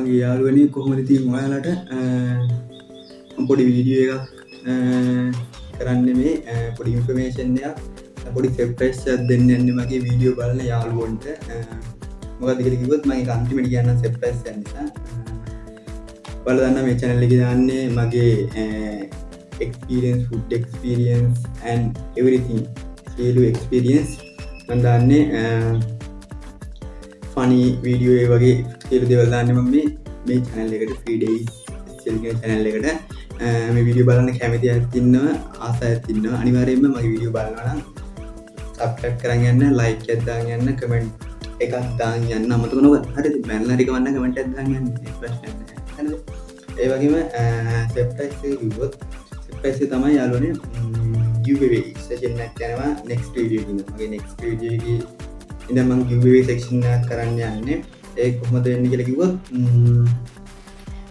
මගේ යාළුවනේ කොහොමද ඉතින් ඔයාලට පොඩි වීඩියෝ එකක් කරන්න මේ පොඩි ඉන්ෆර්මේෂන් එකක් පොඩි සර්ප්‍රයිස් එකක් දෙන්න යන්නේ මගේ වීඩියෝ බලන යාළුවන්ට. මොකද කියලා කිව්වොත් මම අන්තිමට කියන්න සර්ප්‍රයිස් එකක් නිසා. ඔයාලා දන්නා මේ channel එකේ දාන්නේ මගේ experience, food experience and everything. සියලු experience මම දාන්නේ funny video ඒ වගේ සියලු දේවල් දාන්නේ මම මේ channel එකට free days special කියන channel එකට. මේ වීඩියෝ බලන්න කැමති අයත් ඉන්නවා, ආස අයත් ඉන්නවා. අනිවාර්යයෙන්ම මගේ වීඩියෝ බලනවා නම් subscribe කරන් යන්න, like එකක් දාන් යන්න, comment එකක් දාන් යන්න අමතක නොකර. හරිද? බැලලා හරි කවන්න comment එකක් දාන් යන්න. ප්‍රශ්නයක් නැහැ. හරිද? ඒ වගේම surprise එක කිව්වොත් surprise එක තමයි යාළුවනේ giveaway session එකක් යනවා next video එකකින්. මගේ next video එකේ ඉතින් මම giveaway section එකක් කරන්න යන්නේ. ඒක කොහොමද වෙන්නේ කියලා කිව්වොත්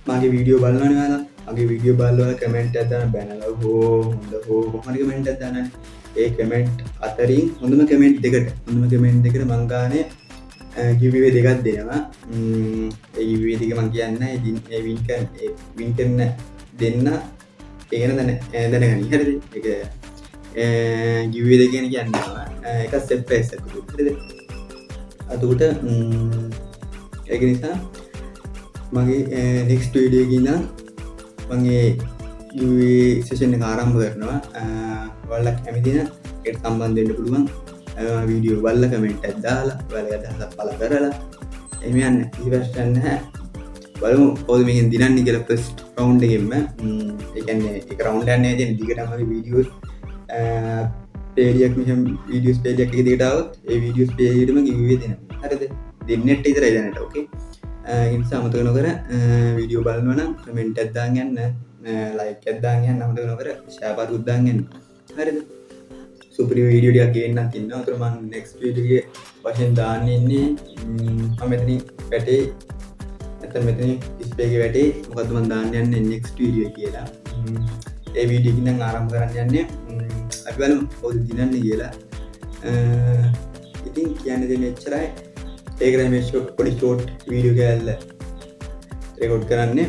මගේ වීඩියෝ බලනවනේ ඔයාලා. මගේ වීඩියෝ බලලා කමෙන්ට් එකක් දාන්න, බැනලා හෝ හොඳ හෝ කොහොමද කමෙන්ට් එකක් දාන්නනේ. ඒ කමෙන්ට් අතරින් හොඳම කමෙන්ට් දෙකට මං ගානේ giveaway දෙකක් දෙනවා. ඒ giveaway දෙක මං කියන්නේ ඉතින් ඒ win කරන දෙන්න ඒ ගැන දැනගනි. හරිද? ඒක giveaway දෙක ගැන කියනවා. එකක් surprise එකක්. හරිද? අතකොට ඒක නිසා මගේ next video එකේ ඉඳන් මම ඒ giveaway session එක ආරම්භ කරනවා. ඔයාලා කැමති නම් ඒකට සම්බන්ධ වෙන්න පුළුවන්. වීඩියෝ බලලා කමෙන්ට් එකක් දාලා ඔයාලගේ අදහසක් පළ කරලා එහෙම යන්න. ඉතින් නැහැ. බලමු කොහොමද මේකෙන් දිනන්නේ කියලා first round එකෙන්ම. ඒ කියන්නේ එක round එකක් නෙවෙයි තියෙන දිගටම මගේ වීඩියෝස් page එකක් මෙහෙම වීඩියෝස් page එකක දිගට આવොත් ඒ වීඩියෝස් page එකටම giveaway දෙනවා. හරිද? දෙන්නෙත් විතරයි දැනට. ඕකේ. ඒ නිසා අමතක නොකර වීඩියෝ බලනවා නම් කමෙන්ට් එකක් දාන් යන්න, like එකක් දාන් යන්න, අමතක නොකර share පාරුත් දාන් යන්න. හරිද? සුපිරි වීඩියෝ ටිකක් ගේන්නත් ඉන්නවා. ඒතර මම next video එකේ වශයෙන් දාන්න ඉන්නේ මම මෙතනින් වැටේ නැත්නම් මෙතනින් display එකේ වැටේ මොකද්ද මම දාන්න යන්නේ next video කියලා. ඒ වීඩියෝ එකකින් නම් ආරම්භ කරන්න යන්නේ. අපි බලමු කොහොමද දිනන්නේ කියලා. ඉතින් කියන්න දෙන්නේ එච්චරයි. ඒකයි මේ පොඩි ෂෝට් වීඩියෝ කෑල්ල රෙකෝඩ් කරන්නේ.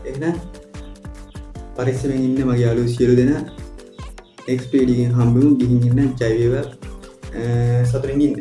එහෙනම් පරිස්සමෙන් ඉන්න මගේ යාළුවෝ සියලු දෙනා next video එකෙන් හම්බෙමු. ගිහින් ඉන්න ජය වේවා. සතුටින් ඉන්න.